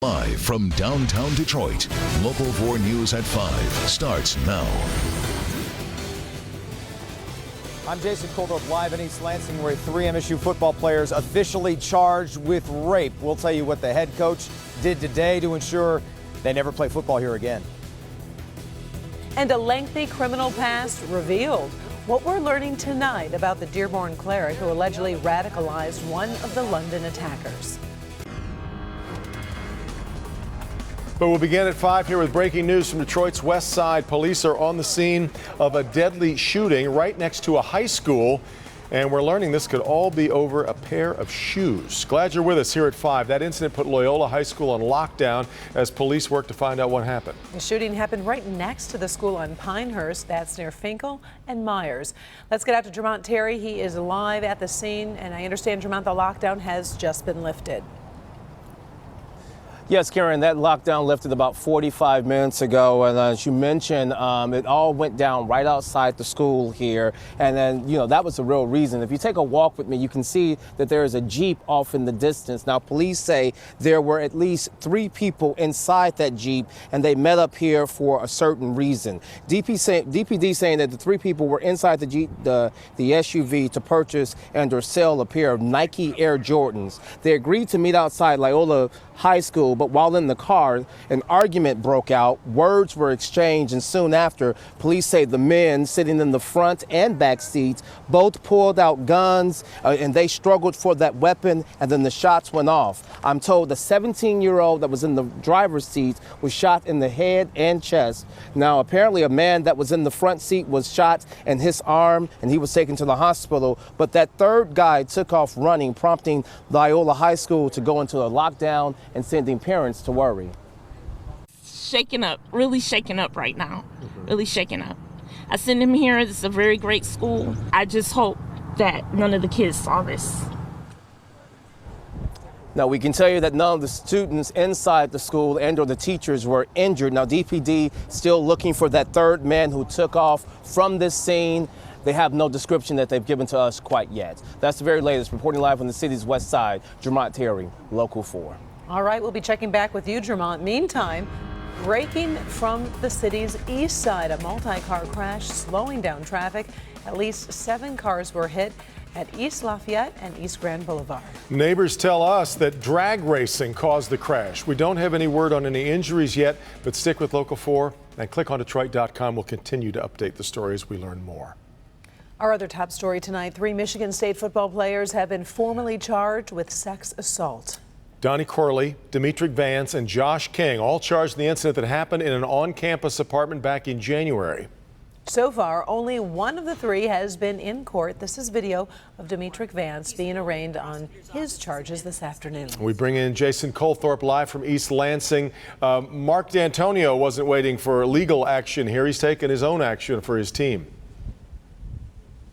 Live from downtown Detroit, Local 4 News at 5 starts now. I'm Jason Coldorf, live in East Lansing, where 3 MSU football players officially charged with rape. We'll tell you what the head coach did today to ensure they never play football here again. And a lengthy criminal past revealed. What we're learning tonight about the Dearborn cleric who allegedly radicalized one of the London attackers. But we'll begin at 5 here with breaking news from Detroit's West Side. Police are on the scene of a deadly shooting right next to a high school. And we're learning this could all be over a pair of shoes. Glad you're with us here at 5. That incident put Loyola High School on lockdown as police work to find out what happened. The shooting happened right next to the school on Pinehurst. That's near Finkel and Myers. Let's get out to Jermont Terry. He is live at the scene. And I understand, Jermont, the lockdown has just been lifted. Yes, Karen, that lockdown lifted about 45 minutes ago. And as you mentioned, it all went down right outside the school here. And then, that was the real reason. If you take a walk with me, you can see that there is a Jeep off in the distance. Now, police say there were at least 3 people inside that Jeep, and they met up here for a certain reason. DPD saying that the 3 people were inside the Jeep, the SUV, to purchase and or sell a pair of Nike Air Jordans. They agreed to meet outside Loyola High School, but while in the car, an argument broke out. Words were exchanged, and soon after, police say the men sitting in the front and back seats both pulled out guns, and they struggled for that weapon, and then the shots went off. I'm told the 17-year-old that was in the driver's seat was shot in the head and chest. Now, apparently a man that was in the front seat was shot in his arm, and he was taken to the hospital, but that third guy took off running, prompting Loyola High School to go into a lockdown and sending parents to worry. Shaken up, really shaken up right now, really shaken up. I sent him here. It's a very great school. I just hope that none of the kids saw this. Now, we can tell you that none of the students inside the school and or the teachers were injured. Now, DPD still looking for that third man who took off from this scene. They have no description that they've given to us quite yet. That's the very latest. Reporting live from the city's west side, Jermont Terry, Local 4. All right, we'll be checking back with you, Jermont. Meantime, breaking from the city's east side, a multi-car crash slowing down traffic. At least 7 cars were hit at East Lafayette and East Grand Boulevard. Neighbors tell us that drag racing caused the crash. We don't have any word on any injuries yet, but stick with Local 4 and clickondetroit.com. We'll continue to update the story as we learn more. Our other top story tonight, 3 Michigan State football players have been formally charged with sex assault. Donnie Corley, Demetric Vance, and Josh King all charged in the incident that happened in an on-campus apartment back in January. So far, only one of the 3 has been in court. This is video of Demetric Vance being arraigned on his charges this afternoon. We bring in Jason Colthorpe live from East Lansing. Mark D'Antonio wasn't waiting for legal action here. He's taken his own action for his team.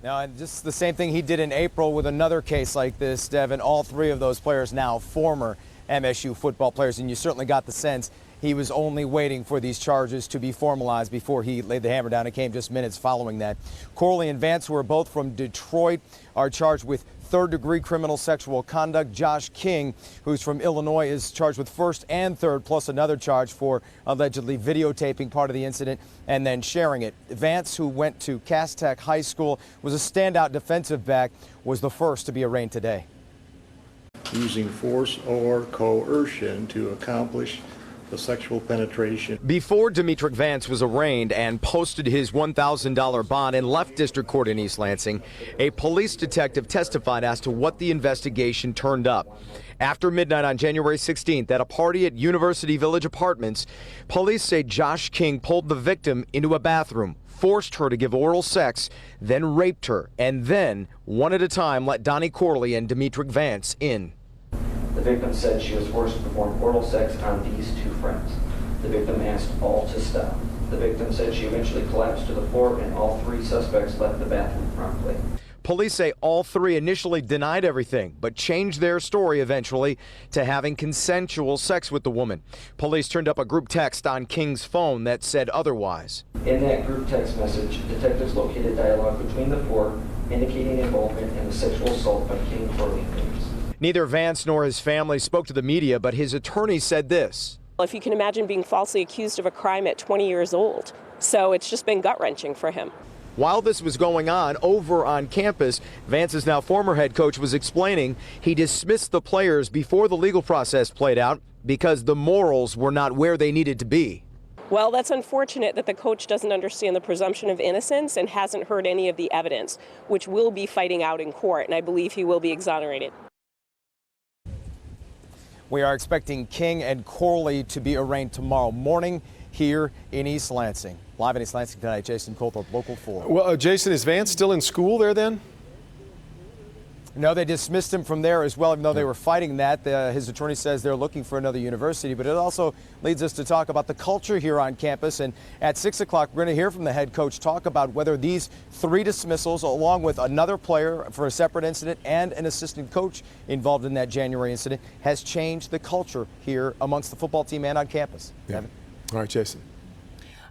Now, and just the same thing he did in April with another case like this, Devin. All 3 of those players now former MSU football players, and you certainly got the sense he was only waiting for these charges to be formalized before he laid the hammer down. It came just minutes following that. Corley and Vance, who are both from Detroit, are charged with third-degree criminal sexual conduct. Josh King, who's from Illinois, is charged with first and third, plus another charge for allegedly videotaping part of the incident and then sharing it. Vance, who went to Cass Tech High School, was a standout defensive back, was the first to be arraigned today. Using force or coercion to accomplish the sexual penetration. Before Demetric Vance was arraigned and posted his $1,000 bond and left district court in East Lansing, a police detective testified as to what the investigation turned up. After midnight on January 16th at a party at University Village Apartments, police say Josh King pulled the victim into a bathroom, forced her to give oral sex, then raped her, and then, one at a time, let Donnie Corley and Demetric Vance in. The victim said she was forced to perform oral sex on these 2 friends. The victim asked all to stop. The victim said she eventually collapsed to the floor and all 3 suspects left the bathroom promptly. Police say all 3 initially denied everything, but changed their story eventually to having consensual sex with the woman. Police turned up a group text on King's phone that said otherwise. In that group text message, detectives located dialogue between the 4 indicating involvement in the sexual assault by King, Corley, and Vance. Neither Vance nor his family spoke to the media, but his attorney said this. If you can imagine being falsely accused of a crime at 20 years old. So it's just been gut-wrenching for him. While this was going on over on campus, Vance's now former head coach was explaining he dismissed the players before the legal process played out because the morals were not where they needed to be. Well, that's unfortunate that the coach doesn't understand the presumption of innocence and hasn't heard any of the evidence, which we'll be fighting out in court, and I believe he will be exonerated. We are expecting King and Corley to be arraigned tomorrow morning here in East Lansing. Live in East Lansing tonight, Jason Colthorpe, Local 4. Well, Jason, is Vance still in school there then? No, they dismissed him from there as well, even though they were fighting that. His attorney says they're looking for another university, but it also leads us to talk about the culture here on campus. And at 6 o'clock, we're going to hear from the head coach talk about whether these 3 dismissals, along with another player for a separate incident and an assistant coach involved in that January incident, has changed the culture here amongst the football team and on campus. Yeah. All right, Jason.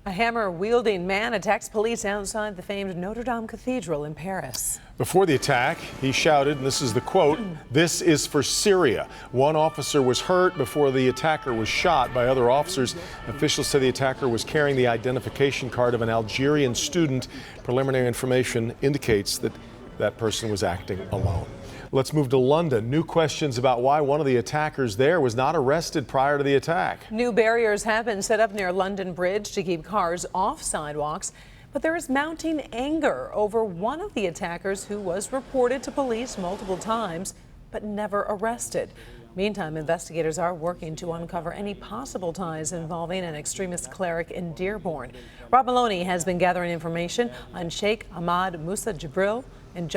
A hammer-wielding man attacks police outside the famed Notre Dame Cathedral in Paris. Before the attack, he shouted, and this is the quote, "This is for Syria." One officer was hurt before the attacker was shot by other officers. Officials say the attacker was carrying the identification card of an Algerian student. Preliminary information indicates that that person was acting alone. Let's move to London. New questions about why one of the attackers there was not arrested prior to the attack. New barriers have been set up near London Bridge to keep cars off sidewalks, but there is mounting anger over one of the attackers who was reported to police multiple times but never arrested. Meantime, investigators are working to uncover any possible ties involving an extremist cleric in Dearborn. Rob Maloney has been gathering information on Sheikh Ahmad Musa Jibril. And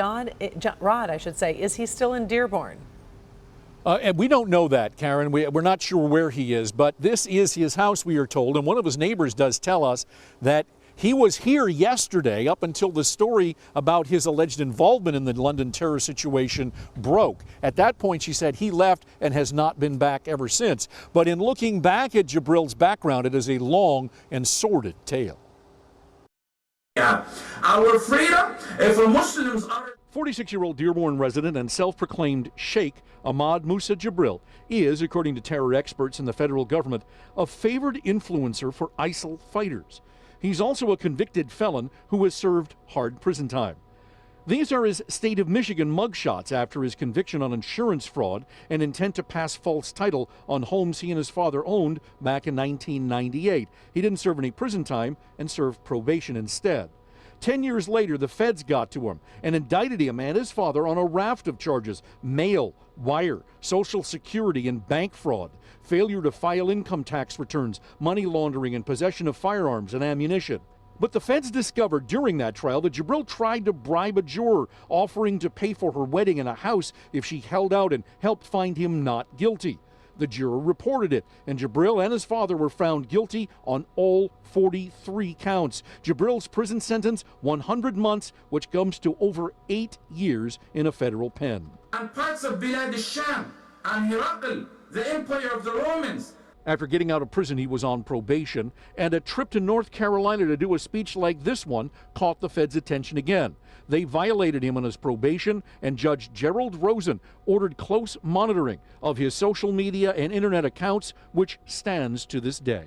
Rod, is he still in Dearborn? And we don't know that, Karen. We're not sure where he is, but this is his house, we are told. And one of his neighbors does tell us that he was here yesterday up until the story about his alleged involvement in the London terror situation broke. At that point, she said he left and has not been back ever since. But in looking back at Jibril's background, it is a long and sordid tale. Our freedom for Muslims are... 46-year-old Dearborn resident and self-proclaimed Sheikh Ahmad Musa Jibril is, according to terror experts in the federal government, a favored influencer for ISIL fighters. He's also a convicted felon who has served hard prison time. These are his state of Michigan mugshots after his conviction on insurance fraud and intent to pass false title on homes he and his father owned back in 1998. He didn't serve any prison time and served probation instead. 10 years later, the feds got to him and indicted him and his father on a raft of charges: mail, wire, Social Security, and bank fraud, failure to file income tax returns, money laundering, and possession of firearms and ammunition. But the feds discovered during that trial that Jibril tried to bribe a juror, offering to pay for her wedding in a house if she held out and helped find him not guilty. The juror reported it, and Jibril and his father were found guilty on all 43 counts. Jibril's prison sentence, 100 months, which comes to over 8 years in a federal pen. And parts of Bilad al-Sham and Herakl, the empire of the Romans. After getting out of prison, he was on probation, and a trip to North Carolina to do a speech like this one caught the feds' attention again. They violated him on his probation, and Judge Gerald Rosen ordered close monitoring of his social media and internet accounts, which stands to this day.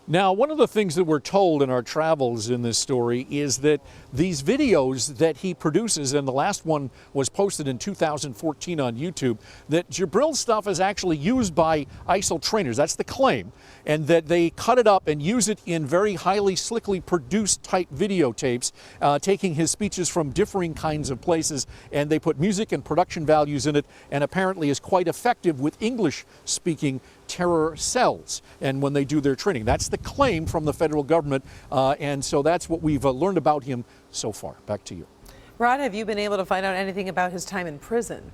Now, one of the things that we're told in our travels in this story is that these videos that he produces, and the last one was posted in 2014 on YouTube, that Jibril's stuff is actually used by ISIL trainers. That's the claim. And that they cut it up and use it in very highly slickly produced type videotapes, taking his speeches from differing kinds of places, and they put music and production values in it, and apparently is quite effective with English-speaking terror cells and when they do their training. That's the claim from the federal government, and so that's what we've learned about him so far. Back to you. Rod, have you been able to find out anything about his time in prison?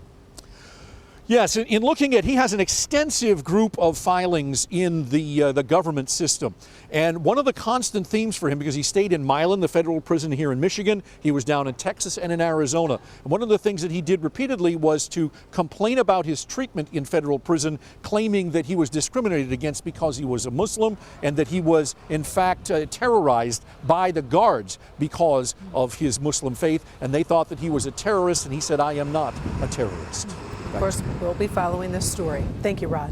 Yes, in looking at, he has an extensive group of filings in the government system. And one of the constant themes for him, because he stayed in Milan, the federal prison here in Michigan, he was down in Texas and in Arizona. And one of the things that he did repeatedly was to complain about his treatment in federal prison, claiming that he was discriminated against because he was a Muslim and that he was, in fact, terrorized by the guards because of his Muslim faith. And they thought that he was a terrorist, and he said, "I am not a terrorist." Of course, we'll be following this story. Thank you, Rod.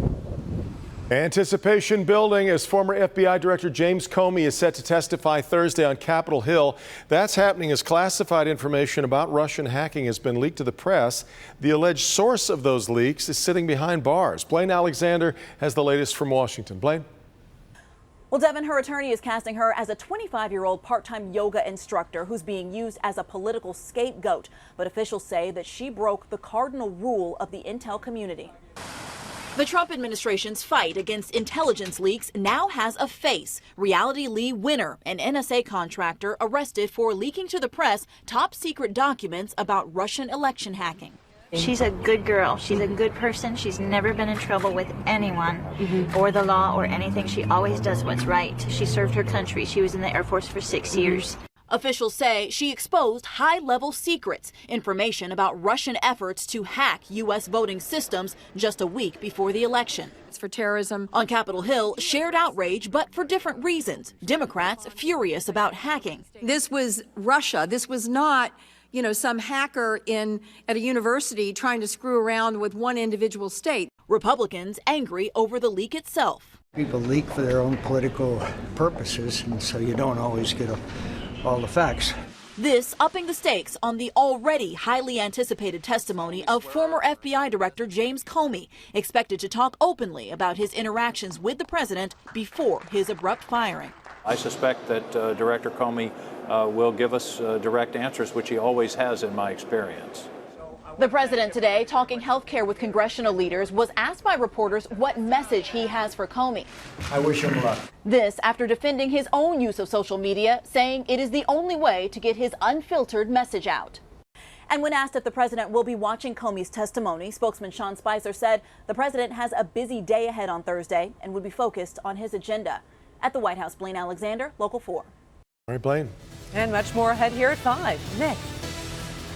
Anticipation building as former FBI Director James Comey is set to testify Thursday on Capitol Hill. That's happening as classified information about Russian hacking has been leaked to the press. The alleged source of those leaks is sitting behind bars. Blaine Alexander has the latest from Washington. Blaine? Well, Devin, her attorney is casting her as a 25-year-old part-time yoga instructor who's being used as a political scapegoat. But officials say that she broke the cardinal rule of the intel community. The Trump administration's fight against intelligence leaks now has a face. Reality Lee Winner, an NSA contractor, arrested for leaking to the press top-secret documents about Russian election hacking. She's a good girl. She's a good person. She's never been in trouble with anyone or the law or anything. She always does what's right. She served her country. She was in the Air Force for 6 years. Officials say she exposed high-level secrets, information about Russian efforts to hack U.S. voting systems just a week before the election. It's for terrorism. On Capitol Hill, shared outrage, but for different reasons. Democrats furious about hacking. This was Russia. This was not, you know, some hacker at a university trying to screw around with one individual state. Republicans angry over the leak itself. People leak for their own political purposes, and so you don't always get all the facts. This upping the stakes on the already highly anticipated testimony of former FBI Director James Comey, expected to talk openly about his interactions with the president before his abrupt firing. I suspect that Director Comey will give us direct answers, which he always has in my experience. The president today, talking health care with congressional leaders, was asked by reporters what message he has for Comey. I wish him luck. This after defending his own use of social media, saying it is the only way to get his unfiltered message out. And when asked if the president will be watching Comey's testimony, spokesman Sean Spicer said the president has a busy day ahead on Thursday and would be focused on his agenda. At the White House, Blaine Alexander, Local 4. All right, Blaine. And much more ahead here at 5. Nick.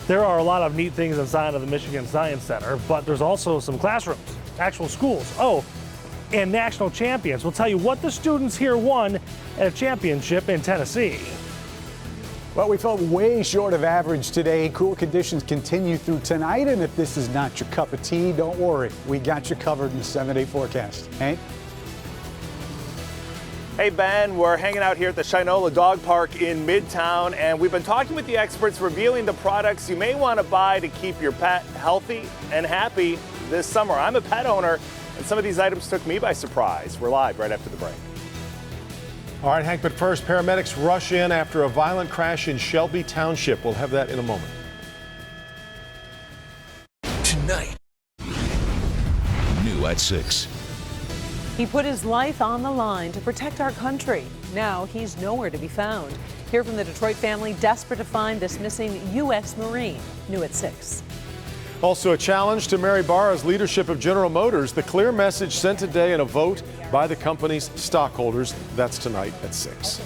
There are a lot of neat things inside of the Michigan Science Center, but there's also some classrooms, actual schools, and national champions. We'll tell you what the students here won at a championship in Tennessee. Well, we felt way short of average today. Cool conditions continue through tonight, and if this is not your cup of tea, don't worry. We got you covered in the 7-day forecast. Hank? Hey Ben, we're hanging out here at the Shinola Dog Park in Midtown, and we've been talking with the experts revealing the products you may want to buy to keep your pet healthy and happy this summer. I'm a pet owner, and some of these items took me by surprise. We're live right after the break. All right, Hank, but first, paramedics rush in after a violent crash in Shelby Township. We'll have that in a moment. Tonight, new at 6. He put his life on the line to protect our country. Now he's nowhere to be found. Hear from the Detroit family desperate to find this missing U.S. Marine. New at 6. Also a challenge to Mary Barra's leadership of General Motors. The clear message sent today in a vote by the company's stockholders. That's tonight at 6.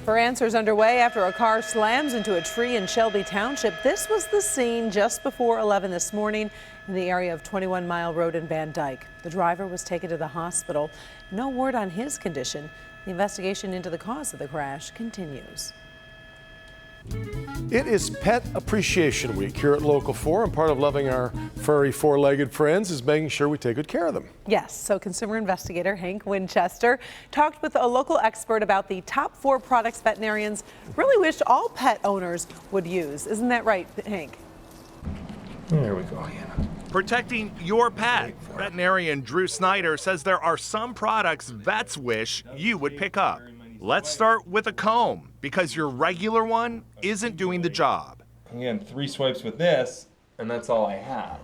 For answers underway after a car slams into a tree in Shelby Township. This was the scene just before 11 this morning in the area of 21 Mile Road in Van Dyke. The driver was taken to the hospital. No word on his condition. The investigation into the cause of the crash continues. It is Pet Appreciation Week here at Local 4, and part of loving our furry four-legged friends is making sure we take good care of them. Yes, so consumer investigator Hank Winchester talked with a local expert about the top 4 products veterinarians really wished all pet owners would use. Isn't that right, Hank? There we go, Hannah. Protecting your pet. Veterinarian Drew Snyder says there are some products vets wish you would pick up. Let's start with a comb, because your regular one isn't doing the job. Again, 3 swipes with this, and that's all I have.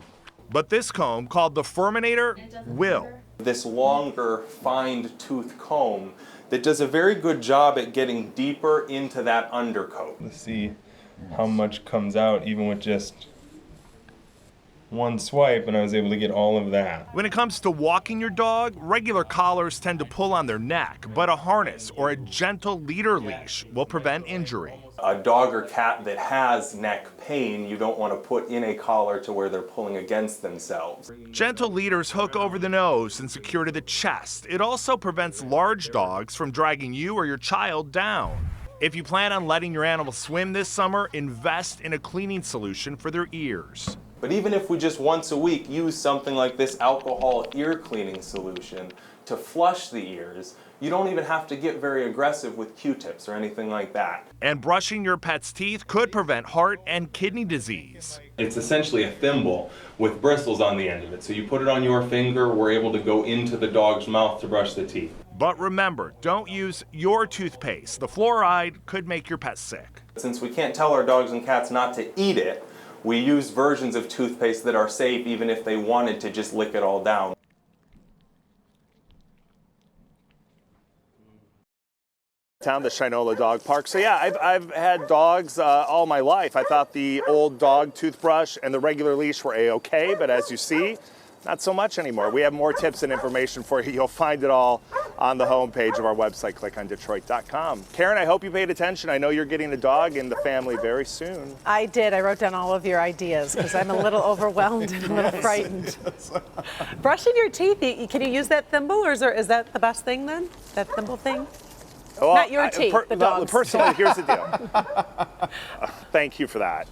But this comb, called the Furminator, will. This longer, fined tooth comb that does a very good job at getting deeper into that undercoat. Let's see how much comes out even with just one swipe and I was able to get all of that. When it comes to walking your dog, regular collars tend to pull on their neck, but a harness or a gentle leader leash will prevent injury. A dog or cat that has neck pain, you don't want to put in a collar to where they're pulling against themselves. Gentle leaders hook over the nose and secure to the chest. It also prevents large dogs from dragging you or your child down. If you plan on letting your animal swim this summer, invest in a cleaning solution for their ears. But even if we just once a week use something like this alcohol ear cleaning solution to flush the ears, you don't even have to get very aggressive with Q-tips or anything like that. And brushing your pet's teeth could prevent heart and kidney disease. It's essentially a thimble with bristles on the end of it. So you put it on your finger, we're able to go into the dog's mouth to brush the teeth. But remember, don't use your toothpaste. The fluoride could make your pet sick. Since we can't tell our dogs and cats not to eat it, we use versions of toothpaste that are safe even if they wanted to just lick it all down. The Shinola Dog Park. So yeah, I've had dogs all my life. I thought the old dog toothbrush and the regular leash were a-okay, but as you see, not so much anymore. We have more tips and information for you. You'll find it all on the homepage of our website, clickondetroit.com. Karen, I hope you paid attention. I know you're getting a dog in the family very soon. I did. I wrote down all of your ideas because I'm a little overwhelmed and a little frightened. Brushing your teeth, can you use that thimble, or is that the best thing then? That thimble thing? Well, not your teeth, the dog's. Personally, here's the deal. Thank you for that.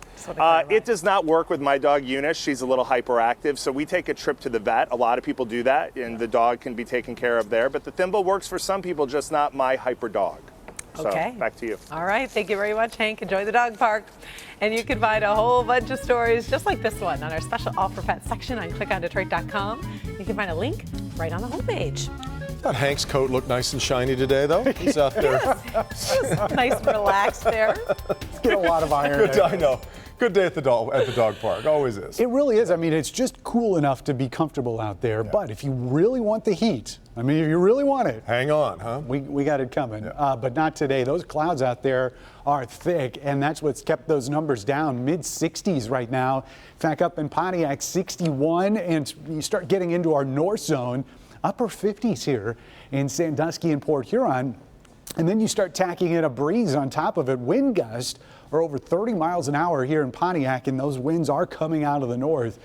It does not work with my dog Eunice. She's a little hyperactive, so we take a trip to the vet. A lot of people do that, and the dog can be taken care of there. But the thimble works for some people, just not my hyper dog. So, okay. Back to you. All right. Thank you very much, Hank. Enjoy the dog park. And you can find a whole bunch of stories just like this one on our special All for Pets section on clickondetroit.com. You can find a link right on the homepage. Thought Hank's coat looked nice and shiny today, though. He's out there. Nice and relaxed there. Get a lot of iron. Good, I know. Good day at the dog park. Always is. It really is. I mean, it's just cool enough to be comfortable out there. Yeah. But if you really want the heat, I mean, if you really want it, hang on, huh? We got it coming. Yeah. But not today. Those clouds out there are thick, and that's what's kept those numbers down. Mid-60s right now. In fact, up in Pontiac, 61, and you start getting into our north zone. Upper 50s here in Sandusky and Port Huron. And then you start tacking in a breeze on top of it. Wind gusts are over 30 miles an hour here in Pontiac, and those winds are coming out of the north.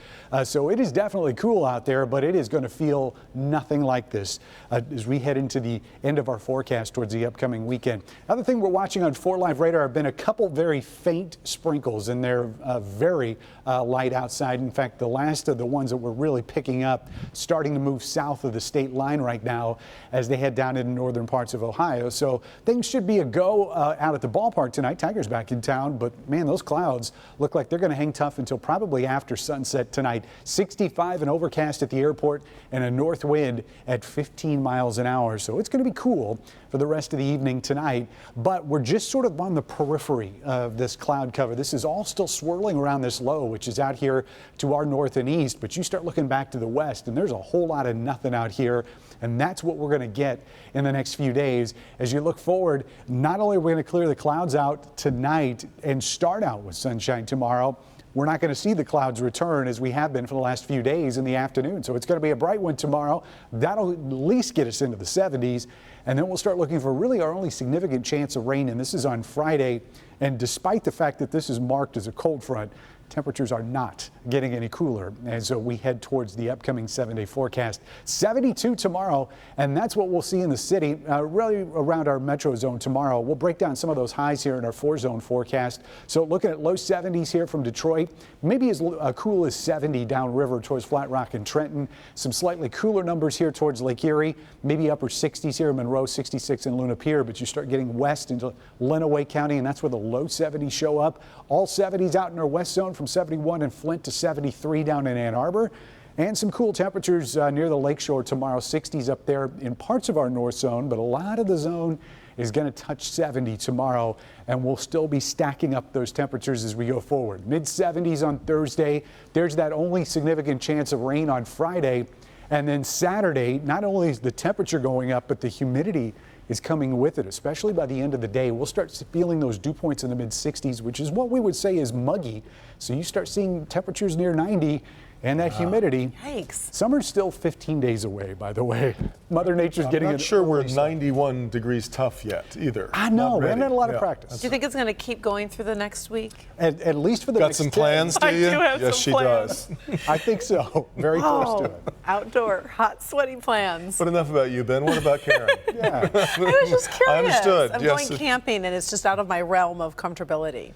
So it is definitely cool out there, but it is going to feel nothing like this as we head into the end of our forecast towards the upcoming weekend. Another thing we're watching on 4 Live Radar have been a couple very faint sprinkles, and they're very light outside. In fact, the last of the ones that we're really picking up starting to move south of the state line right now as they head down into northern parts of Ohio. So things should be a go out at the ballpark tonight. Tigers back in town, but man, those clouds look like they're going to hang tough until probably after sunset tonight. 65 and overcast at the airport, and a north wind at 15 miles an hour. So it's going to be cool for the rest of the evening tonight, but we're just sort of on the periphery of this cloud cover. This is all still swirling around this low, which is out here to our north and east, but you start looking back to the west and there's a whole lot of nothing out here. And that's what we're going to get in the next few days. As you look forward, not only are we going to clear the clouds out tonight and start out with sunshine tomorrow, we're not going to see the clouds return as we have been for the last few days in the afternoon. So it's going to be a bright one tomorrow. That'll at least get us into the 70s. And then we'll start looking for really our only significant chance of rain. And this is on Friday. And despite the fact that this is marked as a cold front, temperatures are not getting any cooler as we head towards the upcoming 7-day forecast. 72 tomorrow, and that's what we'll see in the city, really around our metro zone tomorrow. We'll break down some of those highs here in our 4-zone forecast. So looking at low 70s here from Detroit, maybe as cool as 70 downriver towards Flat Rock and Trenton. Some slightly cooler numbers here towards Lake Erie, maybe upper 60s here in Monroe, 66 in Luna Pier, but you start getting west into Lenawee County, and that's where the low 70s show up. All 70s out in our west zone, from 71 in Flint to 73 down in Ann Arbor. And some cool temperatures near the lakeshore tomorrow, 60s up there in parts of our north zone, but a lot of the zone is going to touch 70 tomorrow, and we'll still be stacking up those temperatures as we go forward. Mid-70s on Thursday. There's that only significant chance of rain on Friday. And then Saturday, not only is the temperature going up, but the humidity is coming with it, especially by the end of the day. We'll start feeling those dew points in the mid-60s, which is what we would say is muggy. So you start seeing temperatures near 90, And that humidity, Yikes. summer's still 15 days away, by the way. Mother Nature's getting I'm it. not sure we're 91 degrees tough yet either. I know, Not we haven't ready. had a lot of Yeah. practice. Do you think it's going to keep going through the next week? At least for the Got next some 10. plans, do I you? do have Yes, some she plans. does. I think so. Very close to it. Outdoor, hot, sweaty plans. But enough about you, Ben. What about Karen? Yeah. I was just curious. I understood. I'm Yes. going camping, and it's just out of my realm of comfortability.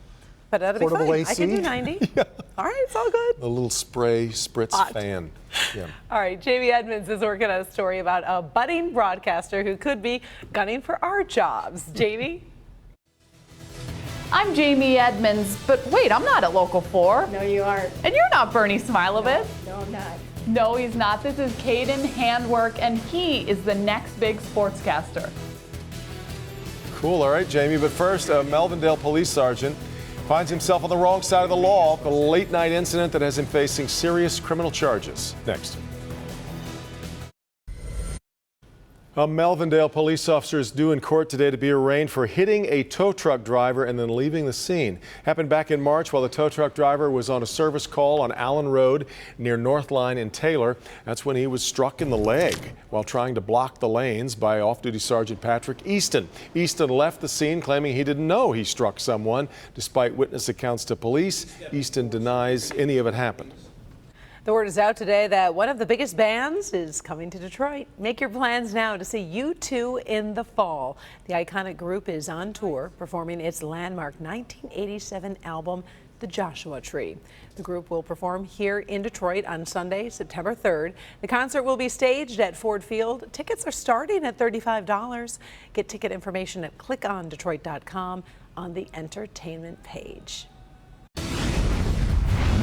But that'll be Portable fine. AC? I can do 90. All right, it's all good. A little spray spritz Hot. fan. Yeah. All right, Jamie Edmonds is working on a story about a budding broadcaster who could be gunning for our jobs. Jamie? I'm Jamie Edmonds, but wait, I'm not at Local 4. No, you aren't. And you're not Bernie Smilovitz. No, I'm not. No, he's not. This is Caden Handwork, and he is the next big sportscaster. Cool. All right, Jamie. But first, a Melvindale police sergeant finds himself on the wrong side of the law. The late night incident that has him facing serious criminal charges. Next. A Melvindale police officer is due in court today to be arraigned for hitting a tow truck driver and then leaving the scene. Happened back in March while the tow truck driver was on a service call on Allen Road near North Line in Taylor. That's when he was struck in the leg while trying to block the lanes by off-duty Sergeant Patrick Easton. Easton left the scene claiming he didn't know he struck someone. Despite witness accounts to police, Easton denies any of it happened. The word is out today that one of the biggest bands is coming to Detroit. Make your plans now to see U2 in the fall. The iconic group is on tour, performing its landmark 1987 album, The Joshua Tree. The group will perform here in Detroit on Sunday, September 3rd. The concert will be staged at Ford Field. Tickets are starting at $35. Get ticket information at clickondetroit.com on the entertainment page.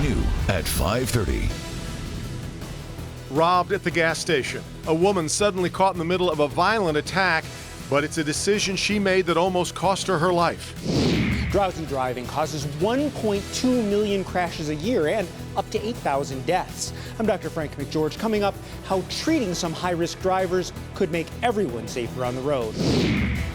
New at 5:30. Robbed at the gas station. A woman suddenly caught in the middle of a violent attack, but it's a decision she made that almost cost her her life. Drowsy driving causes 1.2 million crashes a year and up to 8,000 deaths. I'm Dr. Frank McGeorge. Coming up, how treating some high-risk drivers could make everyone safer on the road.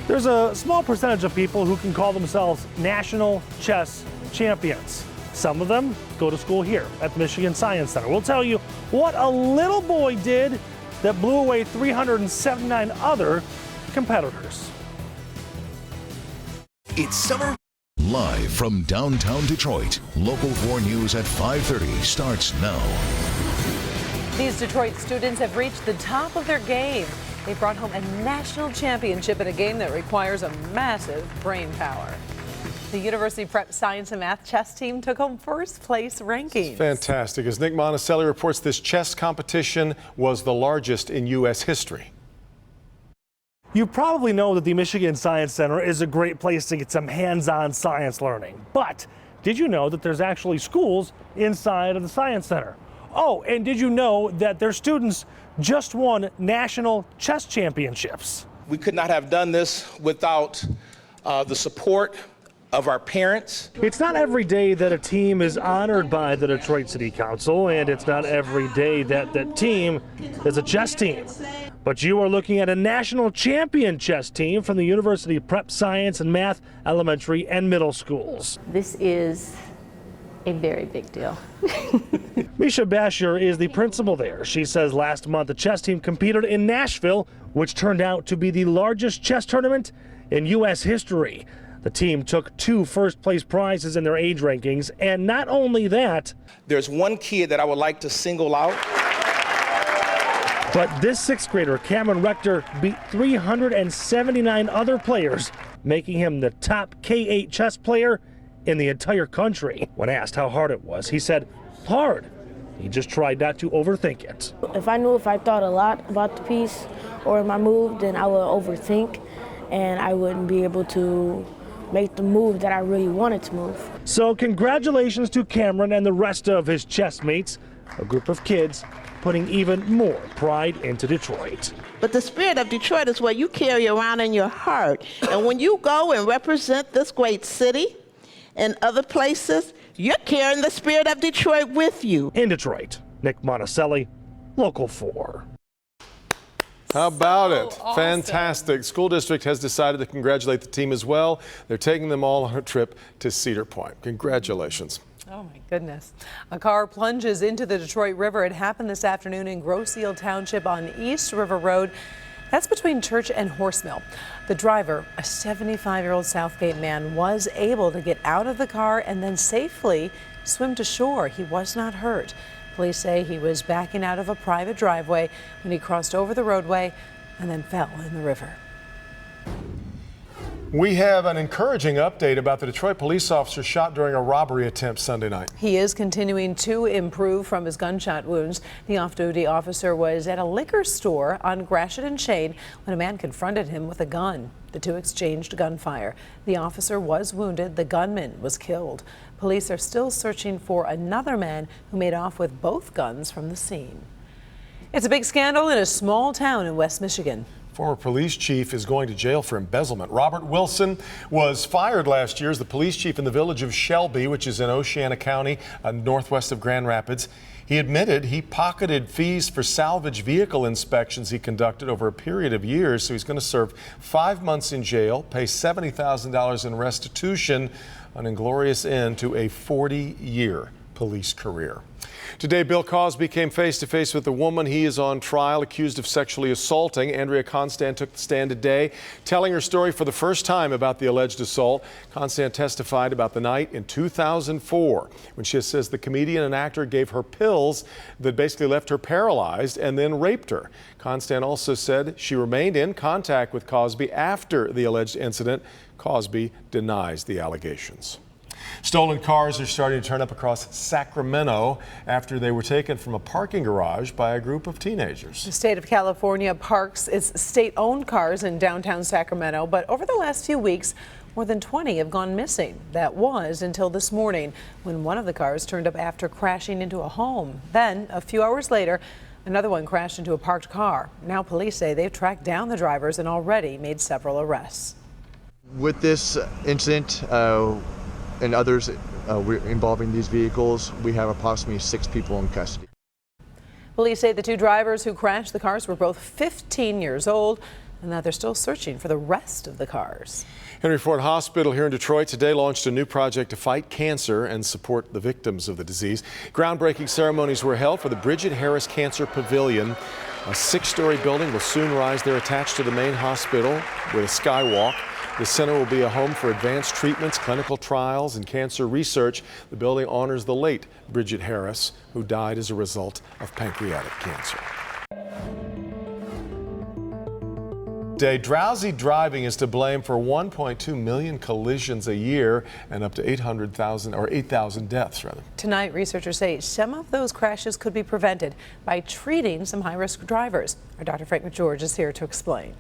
There's a small percentage of people who can call themselves national chess champions. Some of them go to school here at the Michigan Science Center. We'll tell you what a little boy did that blew away 379 other competitors. It's summer. Live from downtown Detroit, Local 4 News at 5:30 starts now. These Detroit students have reached the top of their game. They brought home a national championship in a game that requires a massive brain power. The University Prep Science and Math chess team took home first place rankings. Fantastic. As Nick Monticelli reports, this chess competition was the largest in U.S. history. You probably know that the Michigan Science Center is a great place to get some hands-on science learning. But did you know that there's actually schools inside of the Science Center? Oh, and did you know that their students just won national chess championships? We could not have done this without the support of our parents. It's not every day that a team is honored by the Detroit City Council, and it's not every day that that team is a chess team. But you are looking at a national champion chess team from the University Prep Science and Math elementary and middle schools. This is a very big deal. Misha Basher is the principal there. She says last month the chess team competed in Nashville, which turned out to be the largest chess tournament in U.S. history. The team took 2 first-place prizes in their age rankings, and not only that, There's one kid that I would like to single out. but this 6th grader, Cameron Rector, beat 379 other players, making him the top K-8 chess player in the entire country. When asked how hard it was, he said, hard. He just tried not to overthink it. If I thought a lot about the piece or my move, then I would overthink and I wouldn't be able to make the move that I really wanted to move. So congratulations to Cameron and the rest of his chess mates, a group of kids putting even more pride into Detroit. But the spirit of Detroit is what you carry around in your heart. And when you go and represent this great city and other places, you're carrying the spirit of Detroit with you. In Detroit, Nick Monticelli, Local 4. How about it? Awesome. Fantastic. School district has decided to congratulate the team as well. They're taking them all on a trip to Cedar Point. Congratulations. Oh, my goodness. A car plunges into the Detroit River. It happened this afternoon in Grosse Ile Township on East River Road. That's between Church and Horsemill. The driver, a 75-year-old Southgate man, was able to get out of the car and then safely swim to shore. He was not hurt. Police say he was backing out of a private driveway when he crossed over the roadway and then fell in the river. We have an encouraging update about the Detroit police officer shot during a robbery attempt Sunday night. He is continuing to improve from his gunshot wounds. The off-duty officer was at a liquor store on Gratiot and Shade when a man confronted him with a gun. The two exchanged gunfire. The officer was wounded. The gunman was killed. Police are still searching for another man who made off with both guns from the scene. It's a big scandal in a small town in West Michigan. Former police chief is going to jail for embezzlement. Robert Wilson was fired last year as the police chief in the village of Shelby, which is in Oceana County, northwest of Grand Rapids. He admitted he pocketed fees for salvage vehicle inspections he conducted over a period of years. So he's going to serve 5 months in jail, pay $70,000 in restitution, an inglorious end to a 40-year police career. Today, Bill Cosby came face-to-face with a woman he is on trial accused of sexually assaulting. Andrea Constand took the stand today, telling her story for the first time about the alleged assault. Constand testified about the night in 2004 when she says the comedian and actor gave her pills that basically left her paralyzed and then raped her. Constand also said she remained in contact with Cosby after the alleged incident. Cosby denies the allegations. Stolen cars are starting to turn up across Sacramento after they were taken from a parking garage by a group of teenagers. The state of California parks its state-owned cars in downtown Sacramento, but over the last few weeks, more than 20 have gone missing. That was until this morning when one of the cars turned up after crashing into a home. Then, a few hours later, another one crashed into a parked car. Now police say they've tracked down the drivers and already made several arrests. With this incident, and others involving these vehicles, we have approximately 6 people in custody. Police say the two drivers who crashed the cars were both 15 years old, and that they're still searching for the rest of the cars. Henry Ford Hospital here in Detroit today launched a new project to fight cancer and support the victims of the disease. Groundbreaking ceremonies were held for the Bridget Harris Cancer Pavilion. A 6-story building will soon rise there attached to the main hospital with a skywalk. The center will be a home for advanced treatments, clinical trials, and cancer research. The building honors the late Bridget Harris, who died as a result of pancreatic cancer. Today, drowsy driving is to blame for 1.2 million collisions a year and up to 8,000 deaths, rather. Tonight, researchers say some of those crashes could be prevented by treating some high-risk drivers. Our Dr. Frank McGeorge is here to explain.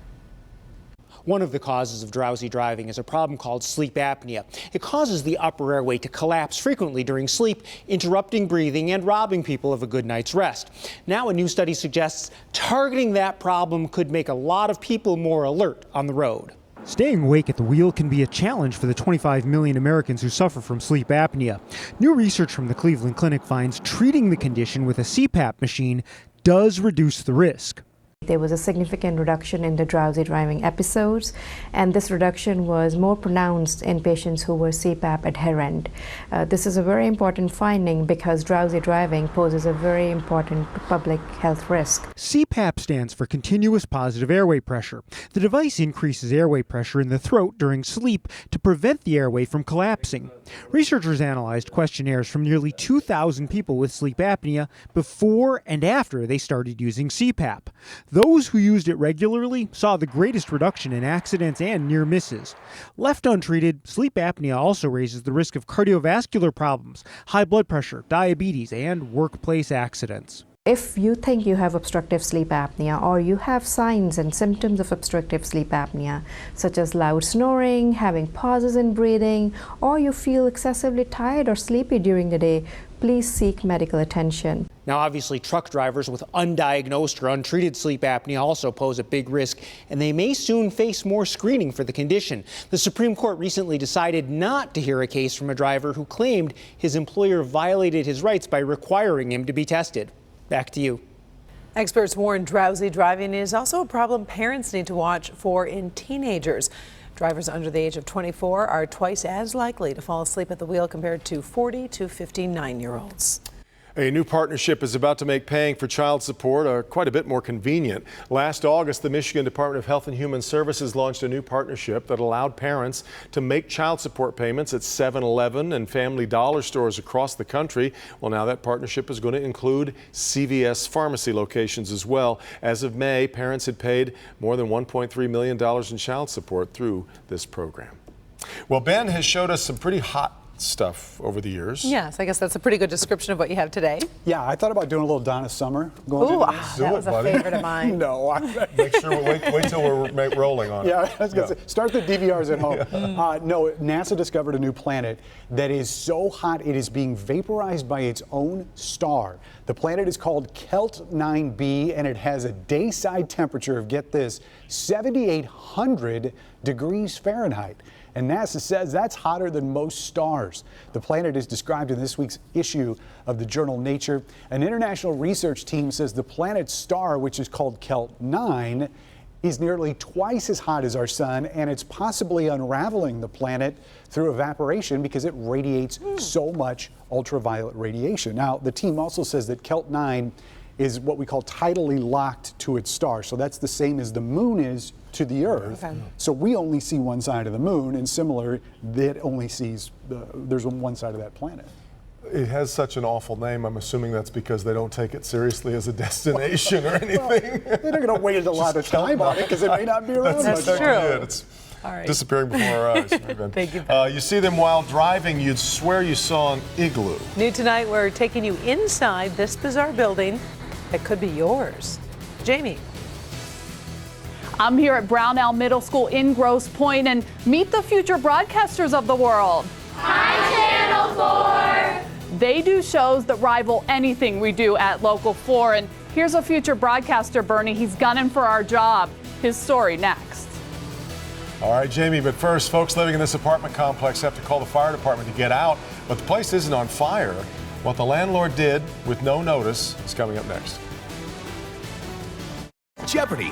One of the causes of drowsy driving is a problem called sleep apnea. It causes the upper airway to collapse frequently during sleep, interrupting breathing and robbing people of a good night's rest. Now a new study suggests targeting that problem could make a lot of people more alert on the road. Staying awake at the wheel can be a challenge for the 25 million Americans who suffer from sleep apnea. New research from the Cleveland Clinic finds treating the condition with a CPAP machine does reduce the risk. There was a significant reduction in the drowsy driving episodes, and this reduction was more pronounced in patients who were CPAP adherent. This is a very important finding because drowsy driving poses a very important public health risk. CPAP stands for continuous positive airway pressure. The device increases airway pressure in the throat during sleep to prevent the airway from collapsing. Researchers analyzed questionnaires from nearly 2,000 people with sleep apnea before and after they started using CPAP. Those who used it regularly saw the greatest reduction in accidents and near misses. Left untreated, sleep apnea also raises the risk of cardiovascular problems, high blood pressure, diabetes, and workplace accidents. If you think you have obstructive sleep apnea or you have signs and symptoms of obstructive sleep apnea, such as loud snoring, having pauses in breathing, or you feel excessively tired or sleepy during the day, please seek medical attention. Now, obviously, truck drivers with undiagnosed or untreated sleep apnea also pose a big risk, and they may soon face more screening for the condition. The Supreme Court recently decided not to hear a case from a driver who claimed his employer violated his rights by requiring him to be tested. Back to you. Experts warn drowsy driving is also a problem parents need to watch for in teenagers. Drivers under the age of 24 are twice as likely to fall asleep at the wheel compared to 40 to 59-year-olds. A new partnership is about to make paying for child support quite a bit more convenient. Last August, the Michigan Department of Health and Human Services launched a new partnership that allowed parents to make child support payments at 7-Eleven and Family Dollar stores across the country. Well, now that partnership is going to include CVS pharmacy locations as well. As of May, parents had paid more than $1.3 million in child support through this program. Well, Ben has showed us some pretty hot stuff over the years. Yes, I guess that's a pretty good description of what you have today. Yeah, I thought about doing a little Donna Summer. Ooh, that was a favorite of mine. No. Make sure wait till we're rolling on it. Yeah, I was going to say, start the DVRs at home. No, NASA discovered a new planet that is so hot it is being vaporized by its own star. The planet is called Kelt 9b, and it has a dayside temperature of, get this, 7,800 degrees Fahrenheit. And NASA says that's hotter than most stars. The planet is described in this week's issue of the journal Nature. An international research team says the planet's star, which is called Kelt 9, is nearly twice as hot as our sun, and it's possibly unraveling the planet through evaporation because it radiates so much ultraviolet radiation. Now, the team also says that Kelt 9 is what we call tidally locked to its star. So that's the same as the moon is to the Earth. Okay. So we only see one side of the moon, and similar, that only sees there's one side of that planet. It has such an awful name. I'm assuming that's because they don't take it seriously as a destination or anything. Well, they're not going to wait a lot of time on it because it may not be around. That's true. It's disappearing before our eyes. Thank you, Ben. You see them while driving, you'd swear you saw an igloo. New tonight, we're taking you inside this bizarre building that could be yours. Jamie. I'm here at Brownell Middle School in Grosse Pointe, and meet the future broadcasters of the world. Hi, Channel 4! They do shows that rival anything we do at Local 4, and here's a future broadcaster, Bernie. He's gunning for our job. His story next. All right, Jamie, but first, folks living in this apartment complex have to call the fire department to get out, but the place isn't on fire. What the landlord did with no notice is coming up next. Jeopardy!